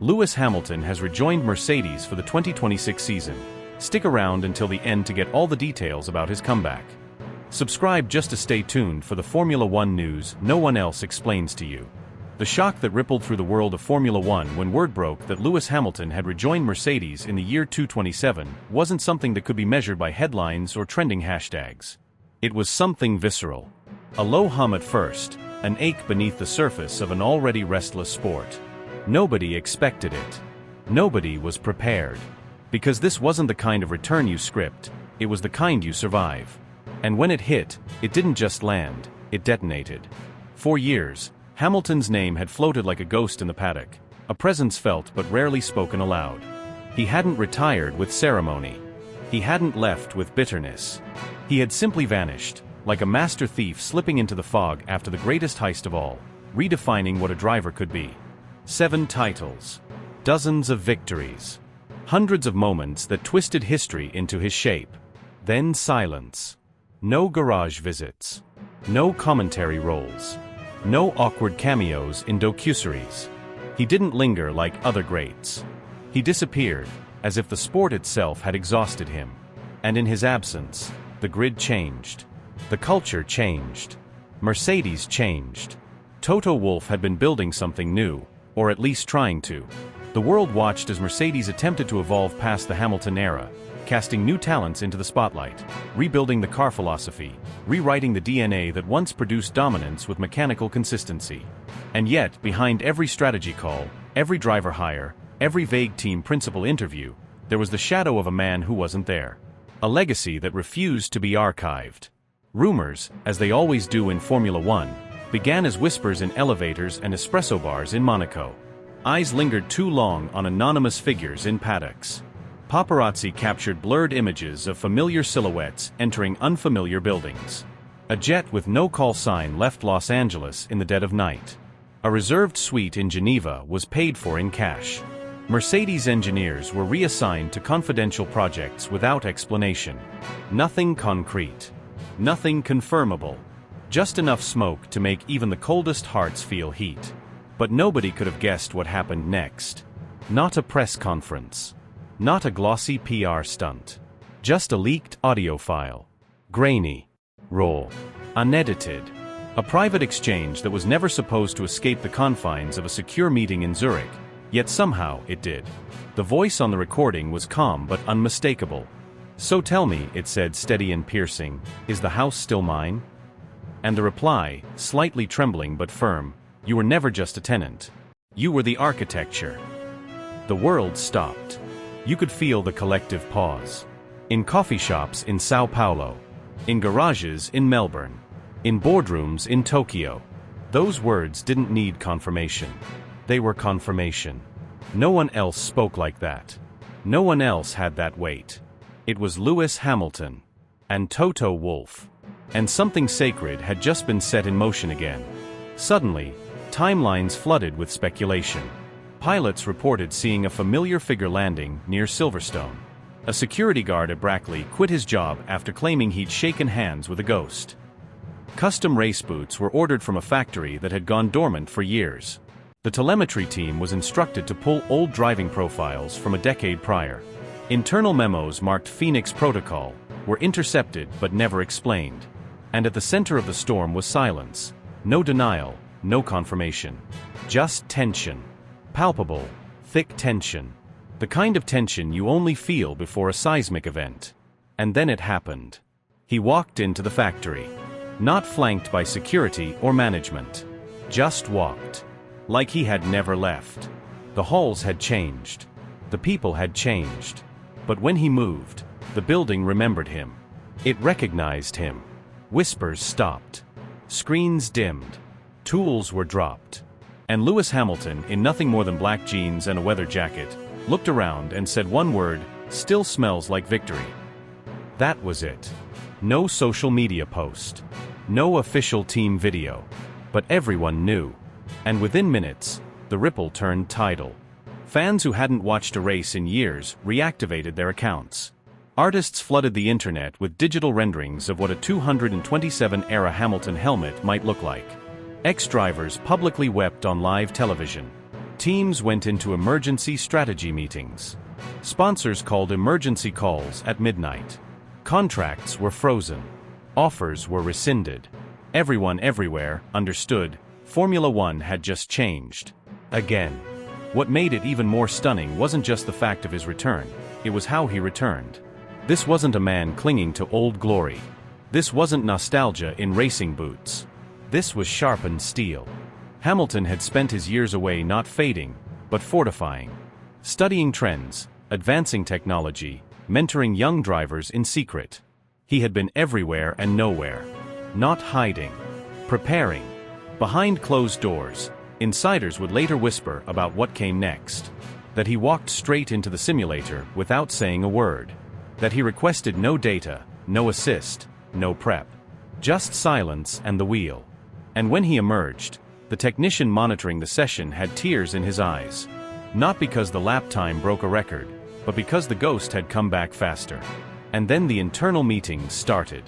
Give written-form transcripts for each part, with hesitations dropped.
Lewis Hamilton has rejoined Mercedes for the 2026 season. Stick around until the end to get all the details about his comeback. Subscribe just to stay tuned for the Formula One news no one else explains to you. The shock that rippled through the world of Formula One when word broke that Lewis Hamilton had rejoined Mercedes in the year 2027 wasn't something that could be measured by headlines or trending hashtags. It was something visceral. A low hum at first, an ache beneath the surface of an already restless sport. Nobody expected it. Nobody was prepared. Because this wasn't the kind of return you script, it was the kind you survive. And when it hit, it didn't just land, it detonated. For years, Hamilton's name had floated like a ghost in the paddock, a presence felt but rarely spoken aloud. He hadn't retired with ceremony. He hadn't left with bitterness. He had simply vanished, like a master thief slipping into the fog after the greatest heist of all, redefining what a driver could be. 7 titles. Dozens of victories. Hundreds of moments that twisted history into his shape. Then silence. No garage visits. No commentary roles. No awkward cameos in docuseries. He didn't linger like other greats. He disappeared, as if the sport itself had exhausted him. And in his absence, the grid changed. The culture changed. Mercedes changed. Toto Wolff had been building something new, or at least trying to. The world watched as Mercedes attempted to evolve past the Hamilton era, casting new talents into the spotlight, rebuilding the car philosophy, rewriting the DNA that once produced dominance with mechanical consistency. And yet, behind every strategy call, every driver hire, every vague team principal interview, there was the shadow of a man who wasn't there. A legacy that refused to be archived. Rumors, as they always do in Formula One, began as whispers in elevators and espresso bars in Monaco. Eyes lingered too long on anonymous figures in paddocks. Paparazzi captured blurred images of familiar silhouettes entering unfamiliar buildings. A jet with no call sign left Los Angeles in the dead of night. A reserved suite in Geneva was paid for in cash. Mercedes engineers were reassigned to confidential projects without explanation. Nothing concrete. Nothing confirmable. Just enough smoke to make even the coldest hearts feel heat. But nobody could have guessed what happened next. Not a press conference. Not a glossy PR stunt. Just a leaked audio file. Grainy. Raw. Unedited. A private exchange that was never supposed to escape the confines of a secure meeting in Zurich, yet somehow it did. The voice on the recording was calm but unmistakable. "So tell me," it said, steady and piercing, "is the house still mine?" And the reply, slightly trembling but firm, "You were never just a tenant. You were the architecture." The world stopped. You could feel the collective pause. In coffee shops in Sao Paulo. In garages in Melbourne. In boardrooms in Tokyo. Those words didn't need confirmation. They were confirmation. No one else spoke like that. No one else had that weight. It was Lewis Hamilton. And Toto Wolff. And something sacred had just been set in motion again. Suddenly, timelines flooded with speculation. Pilots reported seeing a familiar figure landing near Silverstone. A security guard at Brackley quit his job after claiming he'd shaken hands with a ghost. Custom race boots were ordered from a factory that had gone dormant for years. The telemetry team was instructed to pull old driving profiles from a decade prior. Internal memos marked Phoenix Protocol were intercepted but never explained. And at the center of the storm was silence. No denial, no confirmation. Just tension. Palpable, thick tension. The kind of tension you only feel before a seismic event. And then it happened. He walked into the factory. Not flanked by security or management. Just walked. Like he had never left. The halls had changed. The people had changed. But when he moved, the building remembered him. It recognized him. Whispers stopped. Screens dimmed. Tools were dropped. And Lewis Hamilton, in nothing more than black jeans and a weather jacket, looked around and said one word, "Still smells like victory." That was it. No social media post. No official team video. But everyone knew. And within minutes, the ripple turned tidal. Fans who hadn't watched a race in years reactivated their accounts. Artists flooded the internet with digital renderings of what a 227-era Hamilton helmet might look like. Ex-drivers publicly wept on live television. Teams went into emergency strategy meetings. Sponsors called emergency calls at midnight. Contracts were frozen. Offers were rescinded. Everyone everywhere understood Formula One had just changed. Again. What made it even more stunning wasn't just the fact of his return, it was how he returned. This wasn't a man clinging to old glory. This wasn't nostalgia in racing boots. This was sharpened steel. Hamilton had spent his years away not fading, but fortifying. Studying trends, advancing technology, mentoring young drivers in secret. He had been everywhere and nowhere. Not hiding. Preparing. Behind closed doors, insiders would later whisper about what came next. That he walked straight into the simulator without saying a word. That he requested no data, no assist, no prep. Just silence and the wheel. And when he emerged, the technician monitoring the session had tears in his eyes. Not because the lap time broke a record, but because the ghost had come back faster. And then the internal meetings started.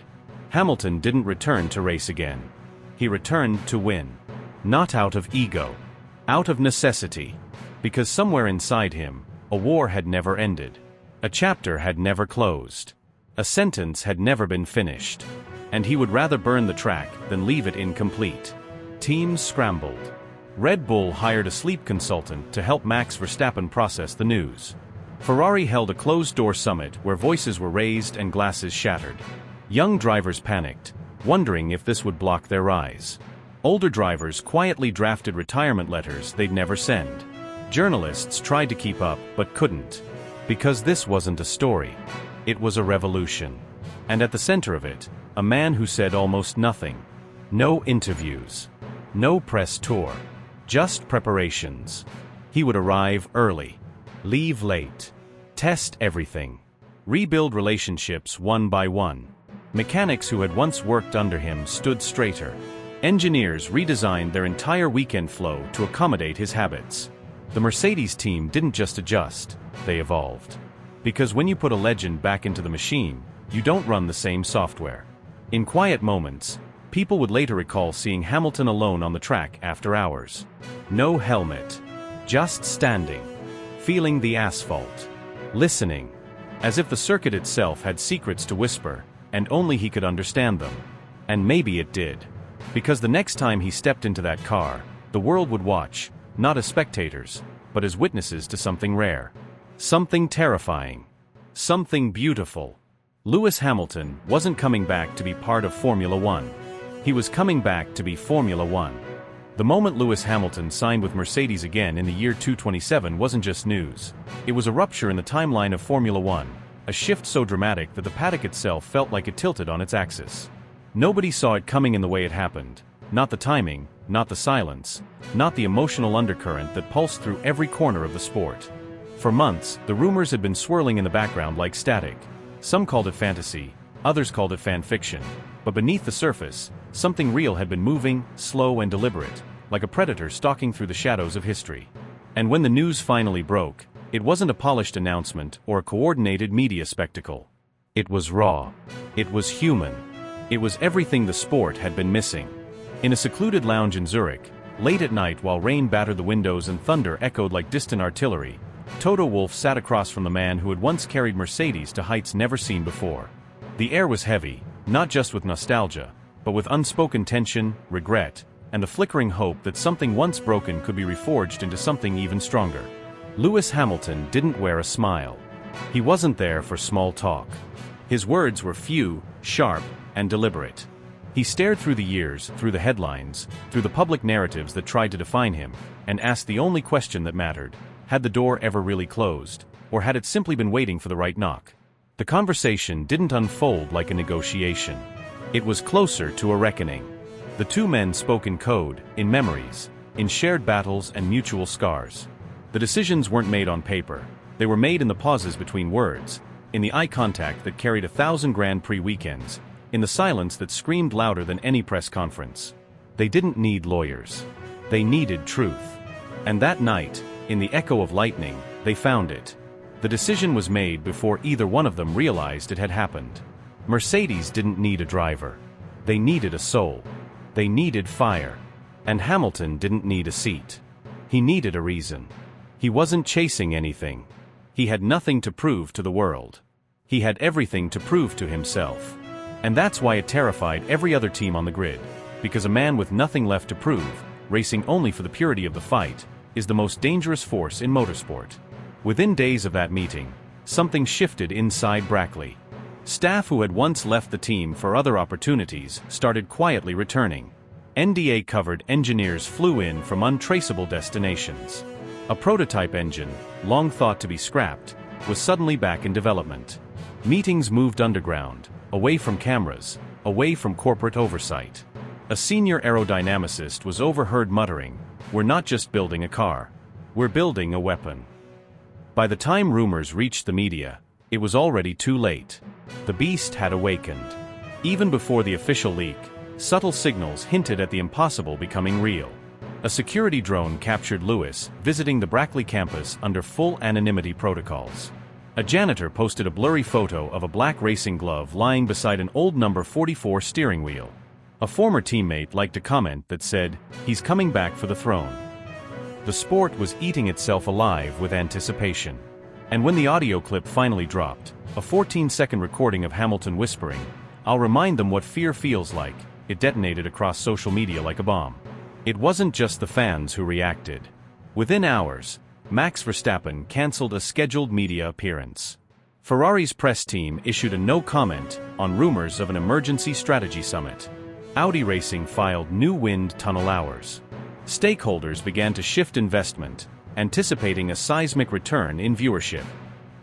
Hamilton didn't return to race again. He returned to win. Not out of ego. Out of necessity. Because somewhere inside him, a war had never ended. A chapter had never closed. A sentence had never been finished. And he would rather burn the track than leave it incomplete. Teams scrambled. Red Bull hired a sleep consultant to help Max Verstappen process the news. Ferrari held a closed-door summit where voices were raised and glasses shattered. Young drivers panicked, wondering if this would block their rise. Older drivers quietly drafted retirement letters they'd never send. Journalists tried to keep up but couldn't. Because this wasn't a story. It was a revolution. And at the center of it, a man who said almost nothing. No interviews. No press tour. Just preparations. He would arrive early. Leave late. Test everything. Rebuild relationships one by one. Mechanics who had once worked under him stood straighter. Engineers redesigned their entire weekend flow to accommodate his habits. The Mercedes team didn't just adjust, they evolved. Because when you put a legend back into the machine, you don't run the same software. In quiet moments, people would later recall seeing Hamilton alone on the track after hours. No helmet. Just standing. Feeling the asphalt. Listening. As if the circuit itself had secrets to whisper, and only he could understand them. And maybe it did. Because the next time he stepped into that car, the world would watch, not as spectators, but as witnesses to something rare. Something terrifying. Something beautiful. Lewis Hamilton wasn't coming back to be part of Formula One. He was coming back to be Formula One. The moment Lewis Hamilton signed with Mercedes again in the year 2027 wasn't just news. It was a rupture in the timeline of Formula One, a shift so dramatic that the paddock itself felt like it tilted on its axis. Nobody saw it coming in the way it happened. Not the timing, not the silence, not the emotional undercurrent that pulsed through every corner of the sport. For months, the rumors had been swirling in the background like static. Some called it fantasy, others called it fan fiction. But beneath the surface, something real had been moving, slow and deliberate, like a predator stalking through the shadows of history. And when the news finally broke, it wasn't a polished announcement or a coordinated media spectacle. It was raw. It was human. It was everything the sport had been missing. In a secluded lounge in Zurich, late at night while rain battered the windows and thunder echoed like distant artillery, Toto Wolff sat across from the man who had once carried Mercedes to heights never seen before. The air was heavy, not just with nostalgia, but with unspoken tension, regret, and the flickering hope that something once broken could be reforged into something even stronger. Lewis Hamilton didn't wear a smile. He wasn't there for small talk. His words were few, sharp, and deliberate. He stared through the years, through the headlines, through the public narratives that tried to define him, and asked the only question that mattered: had the door ever really closed, or had it simply been waiting for the right knock? The conversation didn't unfold like a negotiation. It was closer to a reckoning. The two men spoke in code, in memories, in shared battles and mutual scars. The decisions weren't made on paper. They were made in the pauses between words, in the eye contact that carried 1,000 Grand Prix weekends, in the silence that screamed louder than any press conference. They didn't need lawyers. They needed truth. And that night, in the echo of lightning, they found it. The decision was made before either one of them realized it had happened. Mercedes didn't need a driver. They needed a soul. They needed fire. And Hamilton didn't need a seat. He needed a reason. He wasn't chasing anything. He had nothing to prove to the world. He had everything to prove to himself. And that's why it terrified every other team on the grid, because a man with nothing left to prove, racing only for the purity of the fight, is the most dangerous force in motorsport. Within days of that meeting, something shifted inside Brackley. Staff who had once left the team for other opportunities started quietly returning. NDA-covered engineers flew in from untraceable destinations. A prototype engine, long thought to be scrapped, was suddenly back in development. Meetings moved underground, away from cameras, away from corporate oversight. A senior aerodynamicist was overheard muttering, "We're not just building a car. We're building a weapon." By the time rumors reached the media, it was already too late. The beast had awakened. Even before the official leak, subtle signals hinted at the impossible becoming real. A security drone captured Lewis visiting the Brackley campus under full anonymity protocols. A janitor posted a blurry photo of a black racing glove lying beside an old number 44 steering wheel. A former teammate liked a comment that said, "He's coming back for the throne." The sport was eating itself alive with anticipation. And when the audio clip finally dropped, a 14-second recording of Hamilton whispering, "I'll remind them what fear feels like," it detonated across social media like a bomb. It wasn't just the fans who reacted. Within hours, Max Verstappen cancelled a scheduled media appearance. Ferrari's press team issued a no comment on rumors of an emergency strategy summit. Audi Racing filed new wind tunnel hours. Stakeholders began to shift investment, anticipating a seismic return in viewership.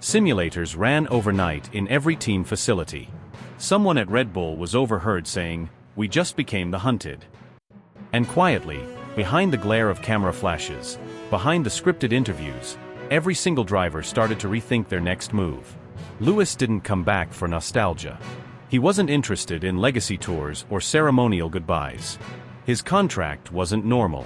Simulators ran overnight in every team facility. Someone at Red Bull was overheard saying, "We just became the hunted." And quietly, behind the glare of camera flashes, behind the scripted interviews, every single driver started to rethink their next move. Lewis didn't come back for nostalgia. He wasn't interested in legacy tours or ceremonial goodbyes. His contract wasn't normal.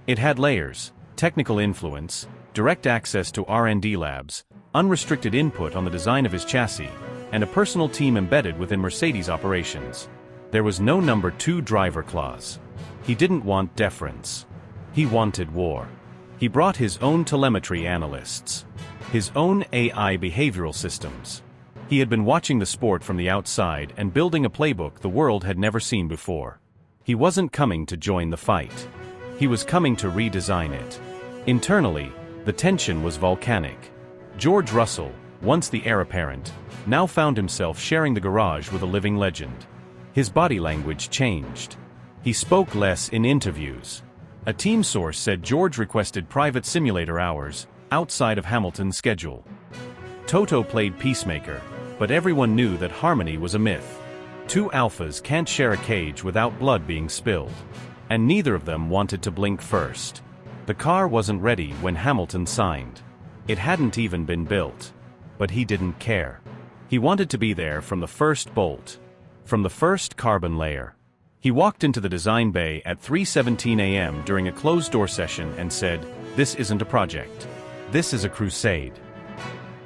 It had layers: technical influence, direct access to R&D labs, unrestricted input on the design of his chassis, and a personal team embedded within Mercedes operations. There was no number 2 driver clause. He didn't want deference. He wanted war. He brought his own telemetry analysts, his own AI behavioral systems. He had been watching the sport from the outside and building a playbook the world had never seen before. He wasn't coming to join the fight. He was coming to redesign it. Internally, the tension was volcanic. George Russell, once the heir apparent, now found himself sharing the garage with a living legend. His body language changed. He spoke less in interviews. A team source said George requested private simulator hours, outside of Hamilton's schedule. Toto played peacemaker, but everyone knew that harmony was a myth. 2 alphas can't share a cage without blood being spilled. And neither of them wanted to blink first. The car wasn't ready when Hamilton signed. It hadn't even been built. But he didn't care. He wanted to be there from the first bolt. From the first carbon layer. He walked into the design bay at 3:17 a.m. during a closed-door session and said, "This isn't a project. This is a crusade."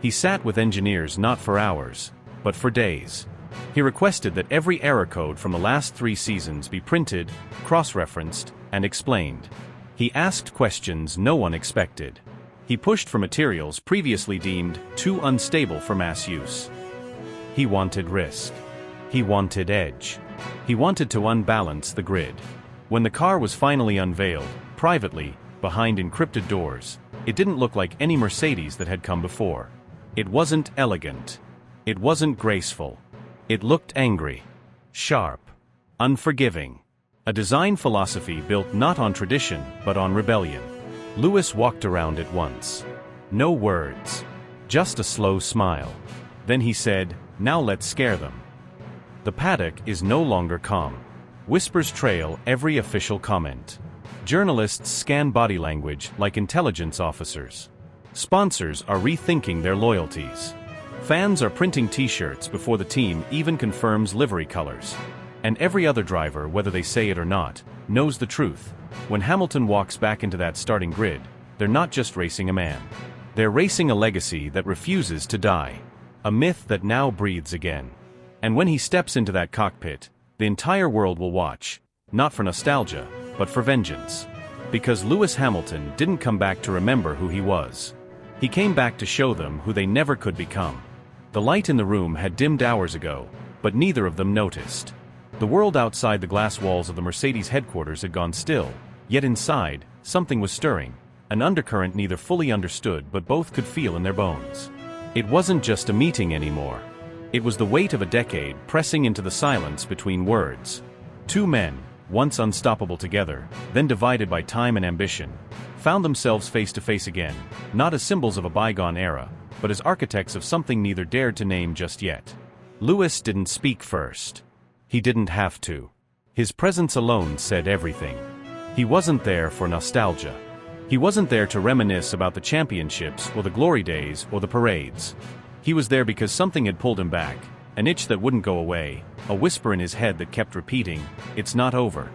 He sat with engineers not for hours, but for days. He requested that every error code from the last 3 seasons be printed, cross-referenced, and explained. He asked questions no one expected. He pushed for materials previously deemed too unstable for mass use. He wanted risk. He wanted edge. He wanted to unbalance the grid. When the car was finally unveiled, privately, behind encrypted doors, it didn't look like any Mercedes that had come before. It wasn't elegant. It wasn't graceful. It looked angry, sharp, unforgiving. A design philosophy built not on tradition, but on rebellion. Lewis walked around it once. No words. Just a slow smile. Then he said, "Now let's scare them." The paddock is no longer calm. Whispers trail every official comment. Journalists scan body language like intelligence officers. Sponsors are rethinking their loyalties. Fans are printing t-shirts before the team even confirms livery colors. And every other driver, whether they say it or not, knows the truth. When Hamilton walks back into that starting grid, they're not just racing a man. They're racing a legacy that refuses to die. A myth that now breathes again. And when he steps into that cockpit, the entire world will watch, not for nostalgia, but for vengeance. Because Lewis Hamilton didn't come back to remember who he was. He came back to show them who they never could become. The light in the room had dimmed hours ago, but neither of them noticed. The world outside the glass walls of the Mercedes headquarters had gone still, yet inside, something was stirring, an undercurrent neither fully understood but both could feel in their bones. It wasn't just a meeting anymore. It was the weight of a decade pressing into the silence between words. Two men, once unstoppable together, then divided by time and ambition, found themselves face to face again, not as symbols of a bygone era, but as architects of something neither dared to name just yet. Lewis didn't speak first. He didn't have to. His presence alone said everything. He wasn't there for nostalgia. He wasn't there to reminisce about the championships or the glory days or the parades. He was there because something had pulled him back, an itch that wouldn't go away, a whisper in his head that kept repeating, "It's not over."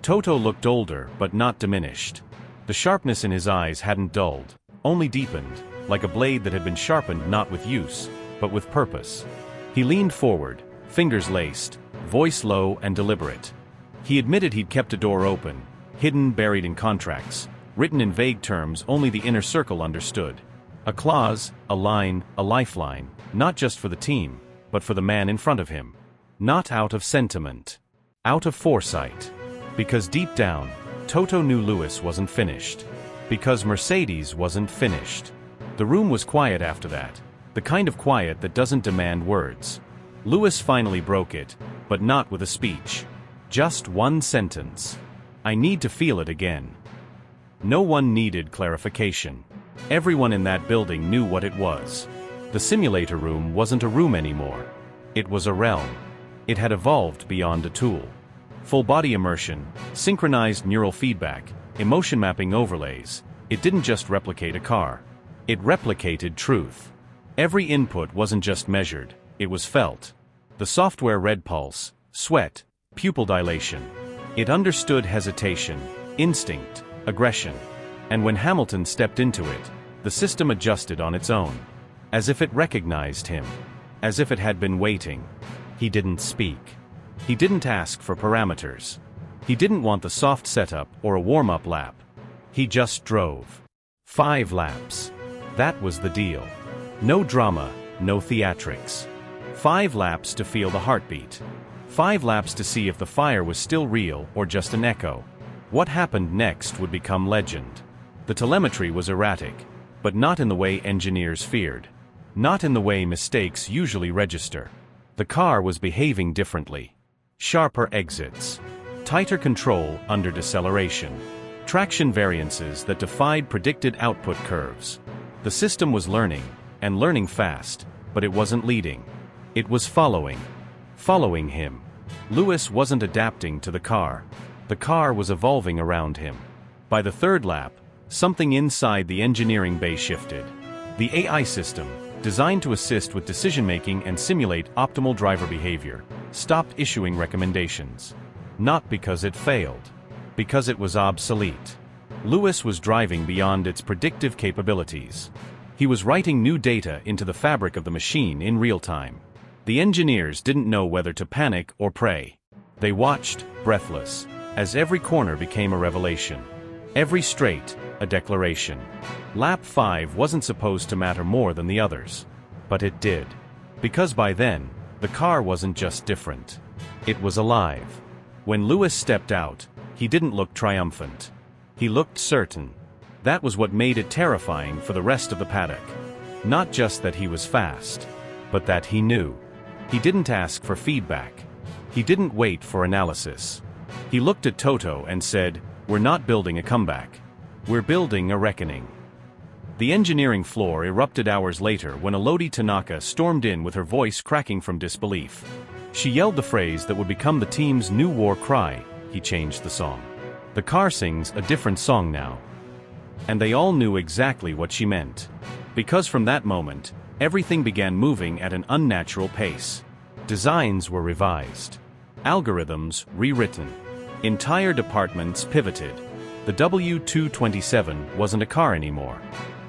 Toto looked older but not diminished. The sharpness in his eyes hadn't dulled, only deepened, like a blade that had been sharpened not with use, but with purpose. He leaned forward, fingers laced, voice low and deliberate. He admitted he'd kept a door open, hidden, buried in contracts, written in vague terms only the inner circle understood. A clause, a line, a lifeline, not just for the team, but for the man in front of him. Not out of sentiment. Out of foresight. Because deep down, Toto knew Lewis wasn't finished. Because Mercedes wasn't finished. The room was quiet after that, the kind of quiet that doesn't demand words. Lewis finally broke it, but not with a speech. Just one sentence. "I need to feel it again." No one needed clarification. Everyone in that building knew what it was. The simulator room wasn't a room anymore. It was a realm. It had evolved beyond a tool. Full-body immersion, synchronized neural feedback, emotion mapping overlays. It didn't just replicate a car. It replicated truth. Every input wasn't just measured, it was felt. The software read pulse, sweat, pupil dilation. It understood hesitation, instinct, aggression. And when Hamilton stepped into it, the system adjusted on its own. As if it recognized him. As if it had been waiting. He didn't speak. He didn't ask for parameters. He didn't want the soft setup or a warm-up lap. He just drove. 5 laps. That was the deal. No drama, no theatrics. 5 laps to feel the heartbeat. 5 laps to see if the fire was still real or just an echo. What happened next would become legend. The telemetry was erratic, but not in the way engineers feared. Not in the way mistakes usually register. The car was behaving differently. Sharper exits. Tighter control under deceleration. Traction variances that defied predicted output curves. The system was learning, and learning fast, but it wasn't leading. It was following. Following him. Lewis wasn't adapting to the car. The car was evolving around him. By the 3rd lap, something inside the engineering bay shifted. The AI system, designed to assist with decision-making and simulate optimal driver behavior, stopped issuing recommendations. Not because it failed. Because it was obsolete. Lewis was driving beyond its predictive capabilities. He was writing new data into the fabric of the machine in real time. The engineers didn't know whether to panic or pray. They watched, breathless, as every corner became a revelation. Every straight, a declaration. Lap 5 wasn't supposed to matter more than the others. But it did. Because by then, the car wasn't just different. It was alive. When Lewis stepped out, he didn't look triumphant. He looked certain. That was what made it terrifying for the rest of the paddock. Not just that he was fast, but that he knew. He didn't ask for feedback. He didn't wait for analysis. He looked at Toto and said, "We're not building a comeback. We're building a reckoning." The engineering floor erupted hours later when Elodie Tanaka stormed in with her voice cracking from disbelief. She yelled the phrase that would become the team's new war cry. He changed the song. The car sings a different song now. And they all knew exactly what she meant. Because from that moment, everything began moving at an unnatural pace. Designs were revised. Algorithms rewritten. Entire departments pivoted. The W227 wasn't a car anymore.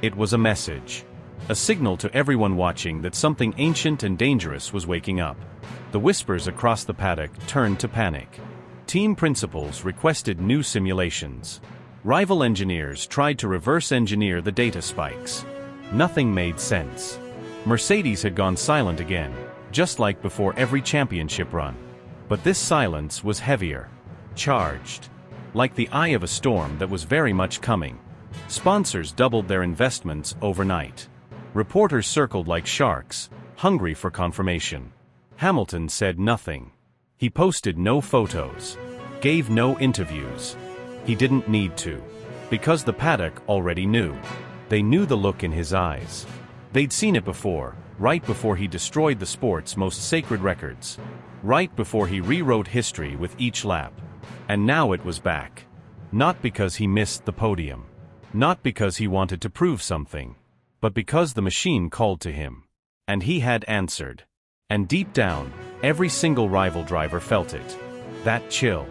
It was a message. A signal to everyone watching that something ancient and dangerous was waking up. The whispers across the paddock turned to panic. Team principals requested new simulations. Rival engineers tried to reverse engineer the data spikes. Nothing made sense. Mercedes had gone silent again, just like before every championship run. But this silence was heavier. Charged. Like the eye of a storm that was very much coming. Sponsors doubled their investments overnight. Reporters circled like sharks, hungry for confirmation. Hamilton said nothing. He posted no photos. Gave no interviews. He didn't need to. Because the paddock already knew. They knew the look in his eyes. They'd seen it before, right before he destroyed the sport's most sacred records. Right before he rewrote history with each lap. And now it was back. Not because he missed the podium. Not because he wanted to prove something. But because the machine called to him. And he had answered. And deep down, every single rival driver felt it. That chill.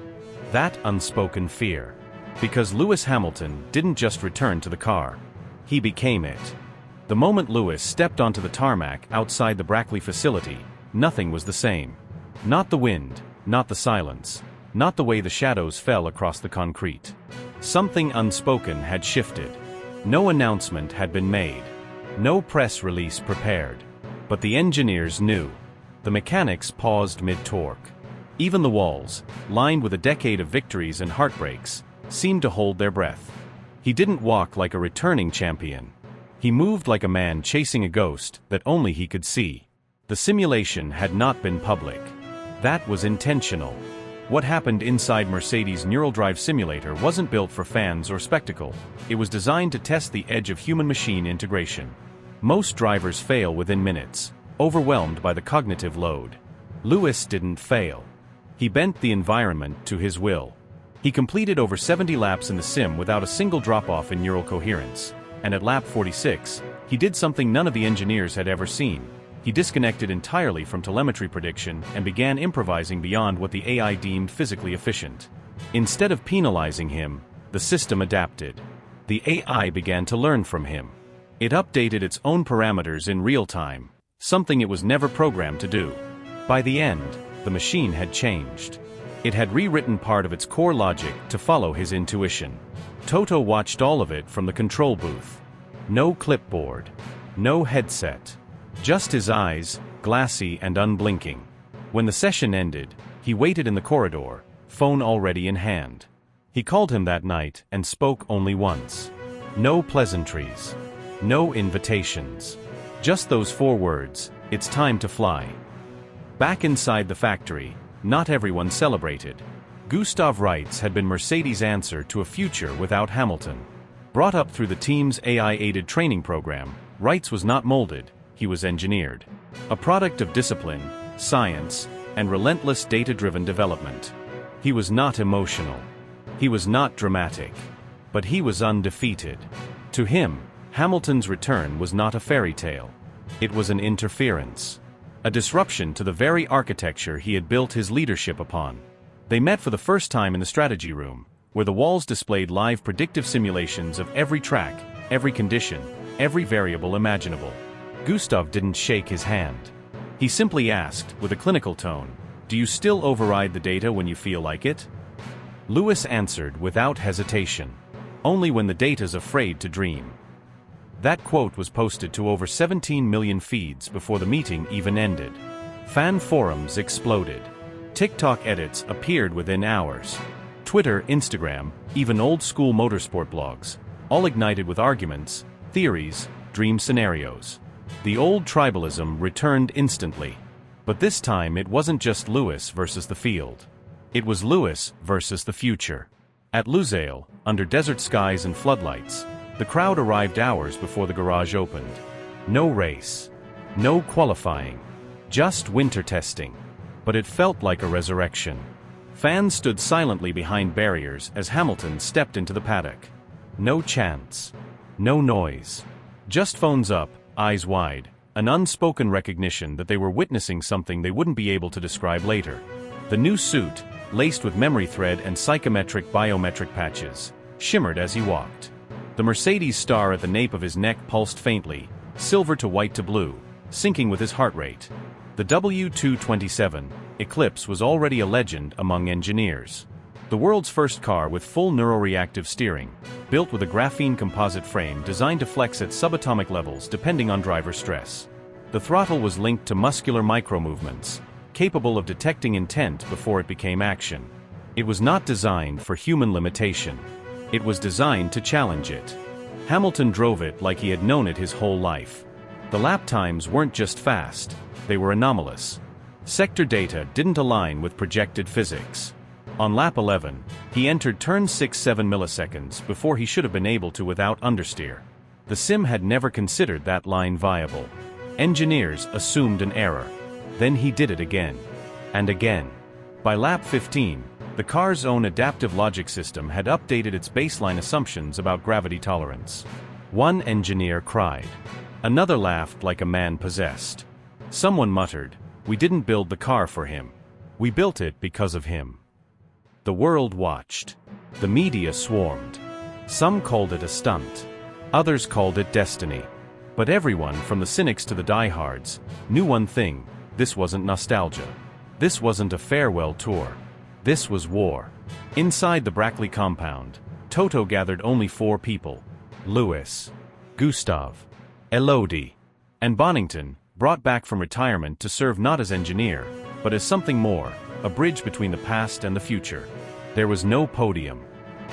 That unspoken fear. Because Lewis Hamilton didn't just return to the car. He became it. The moment Lewis stepped onto the tarmac outside the Brackley facility, nothing was the same. Not the wind, not the silence, not the way the shadows fell across the concrete. Something unspoken had shifted. No announcement had been made. No press release prepared. But the engineers knew. The mechanics paused mid-torque. Even the walls, lined with a decade of victories and heartbreaks, seemed to hold their breath. He didn't walk like a returning champion. He moved like a man chasing a ghost that only he could see. The simulation had not been public. That was intentional. What happened inside Mercedes' Neural Drive simulator wasn't built for fans or spectacle. It was designed to test the edge of human-machine integration. Most drivers fail within minutes, overwhelmed by the cognitive load. Lewis didn't fail. He bent the environment to his will. He completed over 70 laps in the sim without a single drop-off in neural coherence. And at lap 46, he did something none of the engineers had ever seen. He disconnected entirely from telemetry prediction and began improvising beyond what the AI deemed physically efficient. Instead of penalizing him, the system adapted. The AI began to learn from him. It updated its own parameters in real time, something it was never programmed to do. By the end, the machine had changed. It had rewritten part of its core logic to follow his intuition. Toto watched all of it from the control booth. No clipboard. No headset. Just his eyes, glassy and unblinking. When the session ended, he waited in the corridor, phone already in hand. He called him that night and spoke only once. No pleasantries. No invitations. Just those 4 words, "It's time to fly." Back inside the factory, not everyone celebrated. Gustav Reitz had been Mercedes' answer to a future without Hamilton. Brought up through the team's AI-aided training program, Reitz was not molded, he was engineered. A product of discipline, science, and relentless data-driven development. He was not emotional. He was not dramatic. But he was undefeated. To him, Hamilton's return was not a fairy tale. It was an interference. A disruption to the very architecture he had built his leadership upon. They met for the first time in the strategy room, where the walls displayed live predictive simulations of every track, every condition, every variable imaginable. Gustav didn't shake his hand. He simply asked, with a clinical tone, "Do you still override the data when you feel like it?" Lewis answered without hesitation. "Only when the data's afraid to dream." That quote was posted to over 17 million feeds before the meeting even ended. Fan forums exploded. TikTok edits appeared within hours. Twitter, Instagram, even old-school motorsport blogs, all ignited with arguments, theories, dream scenarios. The old tribalism returned instantly. But this time it wasn't just Lewis versus the field. It was Lewis versus the future. At Lusail, under desert skies and floodlights, the crowd arrived hours before the garage opened. No race. No qualifying. Just winter testing. But it felt like a resurrection. Fans stood silently behind barriers as Hamilton stepped into the paddock. No chants. No noise. Just phones up, eyes wide, an unspoken recognition that they were witnessing something they wouldn't be able to describe later. The new suit, laced with memory thread and psychometric biometric patches, shimmered as he walked. The Mercedes star at the nape of his neck pulsed faintly, silver to white to blue, syncing with his heart rate. The W227, Eclipse was already a legend among engineers. The world's first car with full neuroreactive steering, built with a graphene composite frame designed to flex at subatomic levels depending on driver stress. The throttle was linked to muscular micromovements, capable of detecting intent before it became action. It was not designed for human limitation. It was designed to challenge it. Hamilton drove it like he had known it his whole life. The lap times weren't just fast, they were anomalous. Sector data didn't align with projected physics. On lap 11, he entered turn 7 milliseconds before he should have been able to without understeer. The sim had never considered that line viable. Engineers assumed an error. Then he did it again. And again. By lap 15, the car's own adaptive logic system had updated its baseline assumptions about gravity tolerance. One engineer cried. Another laughed like a man possessed. Someone muttered, "We didn't build the car for him. We built it because of him." The world watched. The media swarmed. Some called it a stunt. Others called it destiny. But everyone, from the cynics to the diehards, knew one thing: this wasn't nostalgia. This wasn't a farewell tour. This was war. Inside the Brackley compound, Toto gathered only 4 people: Lewis, Gustav, Elodie, and Bonington, brought back from retirement to serve not as engineer, but as something more, a bridge between the past and the future. There was no podium,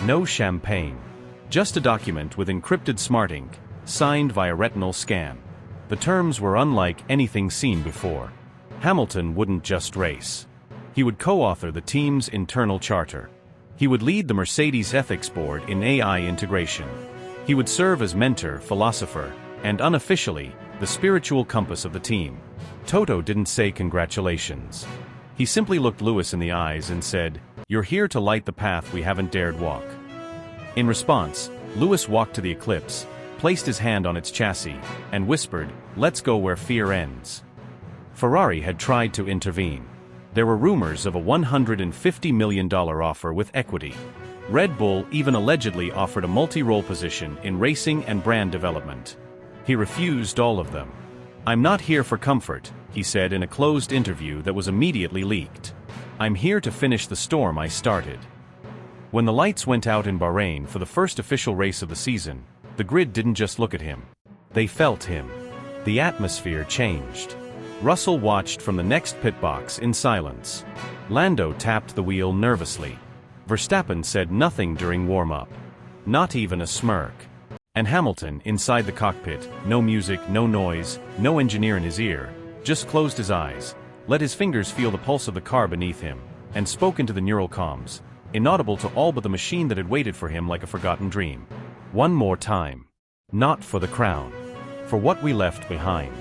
no champagne, just a document with encrypted smart ink, signed via retinal scan. The terms were unlike anything seen before. Hamilton wouldn't just race. He would co-author the team's internal charter. He would lead the Mercedes ethics board in AI integration. He would serve as mentor, philosopher, and unofficially, the spiritual compass of the team. Toto didn't say congratulations. He simply looked Lewis in the eyes and said, "You're here to light the path we haven't dared walk." In response, Lewis walked to the Eclipse, placed his hand on its chassis, and whispered, "Let's go where fear ends." Ferrari had tried to intervene. There were rumors of a $150 million offer with equity. Red Bull even allegedly offered a multi-role position in racing and brand development. He refused all of them. "I'm not here for comfort," he said in a closed interview that was immediately leaked. "I'm here to finish the storm I started." When the lights went out in Bahrain for the first official race of the season, the grid didn't just look at him. They felt him. The atmosphere changed. Russell watched from the next pit box in silence. Lando tapped the wheel nervously. Verstappen said nothing during warm-up. Not even a smirk. And Hamilton, inside the cockpit, no music, no noise, no engineer in his ear, just closed his eyes, let his fingers feel the pulse of the car beneath him, and spoke into the neural comms, inaudible to all but the machine that had waited for him like a forgotten dream. "One more time. Not for the crown. For what we left behind."